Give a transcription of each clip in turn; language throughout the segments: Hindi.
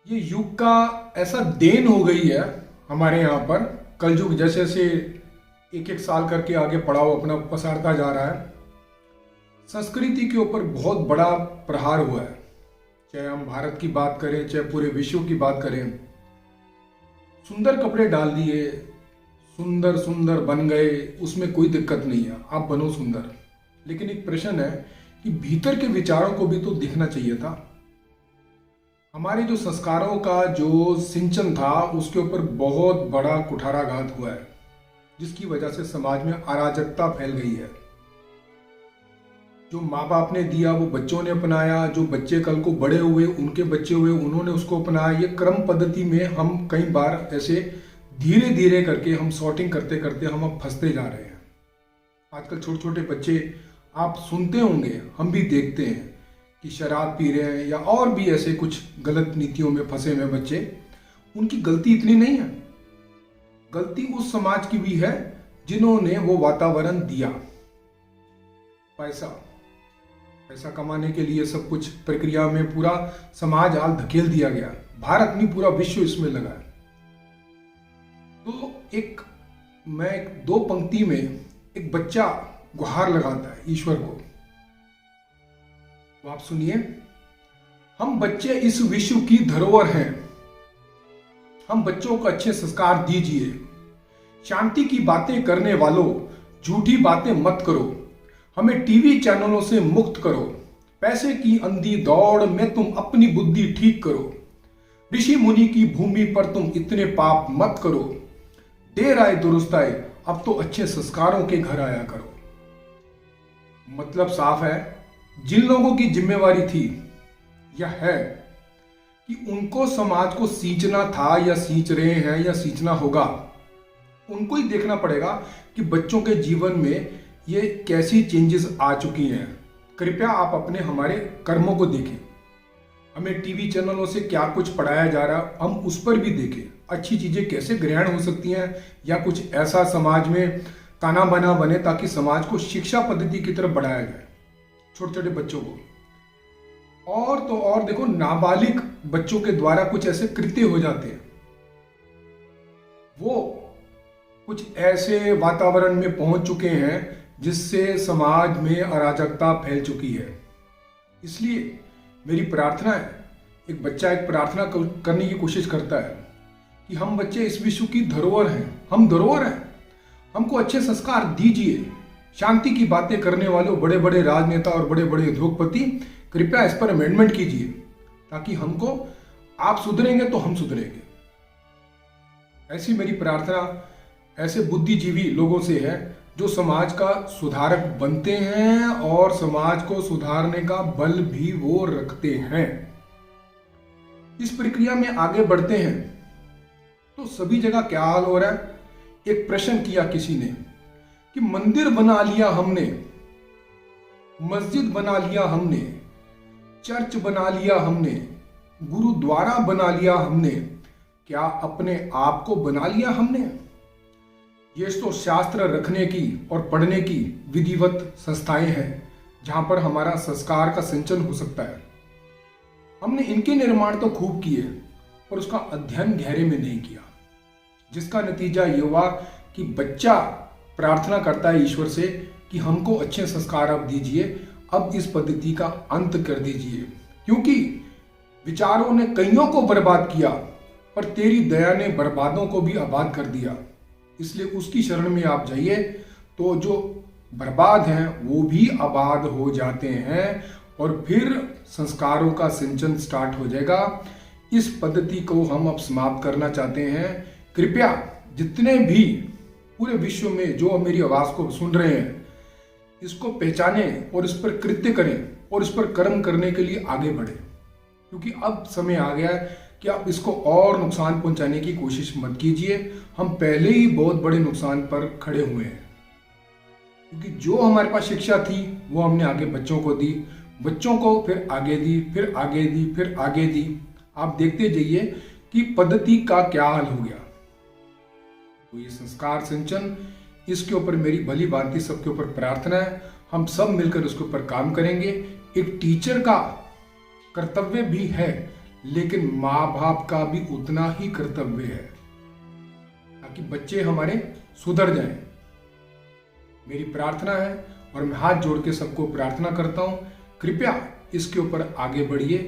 ये युग का ऐसा देन हो गई है हमारे यहाँ पर। कलयुग जैसे जैसे एक एक साल करके आगे पड़ाव अपना पसारता जा रहा है। संस्कृति के ऊपर बहुत बड़ा प्रहार हुआ है। चाहे हम भारत की बात करें, चाहे पूरे विश्व की बात करें। सुंदर कपड़े डाल दिए, सुंदर सुंदर बन गए, उसमें कोई दिक्कत नहीं है, आप बनो सुंदर। लेकिन एक प्रश्न है कि भीतर के विचारों को भी तो दिखना चाहिए था। हमारे जो संस्कारों का जो सिंचन था उसके ऊपर बहुत बड़ा कुठाराघात हुआ है, जिसकी वजह से समाज में अराजकता फैल गई है। जो माँ बाप ने दिया वो बच्चों ने अपनाया, जो बच्चे कल को बड़े हुए उनके बच्चे हुए उन्होंने उसको अपनाया। ये क्रम पद्धति में हम कई बार ऐसे धीरे धीरे करके हम सॉर्टिंग करते करते हम अब फंसते जा रहे हैं। आजकल छोटे छोटे बच्चे आप सुनते होंगे, हम भी देखते हैं कि शराब पी रहे हैं या और भी ऐसे कुछ गलत नीतियों में फंसे हुए बच्चे। उनकी गलती इतनी नहीं है, गलती उस समाज की भी है जिन्होंने वो वातावरण दिया। पैसा कमाने के लिए सब कुछ प्रक्रिया में पूरा समाज हाल धकेल दिया गया। भारत नहीं, पूरा विश्व इसमें लगा है। तो मैं दो पंक्ति में एक बच्चा गुहार लगाता है ईश्वर को, तो आप सुनिए। हम बच्चे इस विश्व की धरोहर हैं, हम बच्चों को अच्छे संस्कार दीजिए। शांति की बातें करने वालों झूठी बातें मत करो, हमें टीवी चैनलों से मुक्त करो। पैसे की अंधी दौड़ में तुम अपनी बुद्धि ठीक करो। ऋषि मुनि की भूमि पर तुम इतने पाप मत करो। देर आए दुरुस्त आए, अब तो अच्छे संस्कारों के घर आया करो। मतलब साफ है, जिन लोगों की जिम्मेवारी थी यह है कि उनको समाज को सींचना था या सींच रहे हैं या सींचना होगा, उनको ही देखना पड़ेगा कि बच्चों के जीवन में ये कैसी चेंजेस आ चुकी हैं। कृपया आप अपने हमारे कर्मों को देखें। हमें टीवी चैनलों से क्या कुछ पढ़ाया जा रहा है, हम उस पर भी देखें। अच्छी चीजें कैसे ग्रहण हो सकती हैं, या कुछ ऐसा समाज में ताना बाना बने ताकि समाज को शिक्षा पद्धति की तरफ बढ़ाया जाए छोटे छोटे बच्चों को। और तो और देखो, नाबालिग बच्चों के द्वारा कुछ ऐसे कृत्य हो जाते हैं, वो कुछ ऐसे वातावरण में पहुंच चुके हैं जिससे समाज में अराजकता फैल चुकी है। इसलिए मेरी प्रार्थना है, एक बच्चा एक प्रार्थना करने की कोशिश करता है कि हम बच्चे इस विश्व की धरोहर हैं, हम धरोहर हैं, हमको अच्छे संस्कार दीजिए। शांति की बातें करने वालों बड़े बड़े राजनेता और बड़े बड़े उद्योगपति, कृपया इस पर अमेंडमेंट कीजिए, ताकि हमको, आप सुधरेंगे तो हम सुधरेंगे। ऐसी मेरी प्रार्थना ऐसे बुद्धिजीवी लोगों से है जो समाज का सुधारक बनते हैं और समाज को सुधारने का बल भी वो रखते हैं। इस प्रक्रिया में आगे बढ़ते हैं तो सभी जगह क्या हाल हो रहा है। एक प्रश्न किया किसी ने कि मंदिर बना लिया हमने, मस्जिद बना लिया हमने, चर्च बना लिया हमने, गुरुद्वारा बना लिया हमने, क्या अपने आप को बना लिया हमने? ये तो शास्त्र रखने की और पढ़ने की विधिवत संस्थाएं हैं जहां पर हमारा संस्कार का सिंचन हो सकता है। हमने इनके निर्माण तो खूब किए पर उसका अध्ययन गहरे में नहीं किया, जिसका नतीजा ये हुआ कि बच्चा प्रार्थना करता है ईश्वर से कि हमको अच्छे संस्कार आप दीजिए, अब इस पद्धति का अंत कर दीजिए, क्योंकि विचारों ने कईयों को बर्बाद किया पर तेरी दया ने बर्बादों को भी आबाद कर दिया। इसलिए उसकी शरण में आप जाइए तो जो बर्बाद हैं वो भी आबाद हो जाते हैं और फिर संस्कारों का सिंचन स्टार्ट हो जाएगा। इस पद्धति को हम अब समाप्त करना चाहते हैं। कृपया जितने भी पूरे विश्व में जो मेरी आवाज को सुन रहे हैं, इसको पहचानें और इस पर कृत्य करें और इस पर कर्म करने के लिए आगे बढ़े, क्योंकि अब समय आ गया है कि आप इसको और नुकसान पहुंचाने की कोशिश मत कीजिए। हम पहले ही बहुत बड़े नुकसान पर खड़े हुए हैं, क्योंकि जो हमारे पास शिक्षा थी वो हमने आगे बच्चों को दी, बच्चों को फिर आगे दी, फिर आगे दी, फिर आगे दी। आप देखते जाइए कि पद्धति का क्या हाल हो गया। तो ये संस्कार सिंचन, इसके ऊपर मेरी भली भांति सबके ऊपर प्रार्थना है, हम सब मिलकर उसके ऊपर काम करेंगे। एक टीचर का कर्तव्य भी है, लेकिन माँ बाप का भी उतना ही कर्तव्य है ताकि बच्चे हमारे सुधर जाएं। मेरी प्रार्थना है और मैं हाथ जोड़ के सबको प्रार्थना करता हूं, कृपया इसके ऊपर आगे बढ़िए।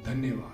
धन्यवाद।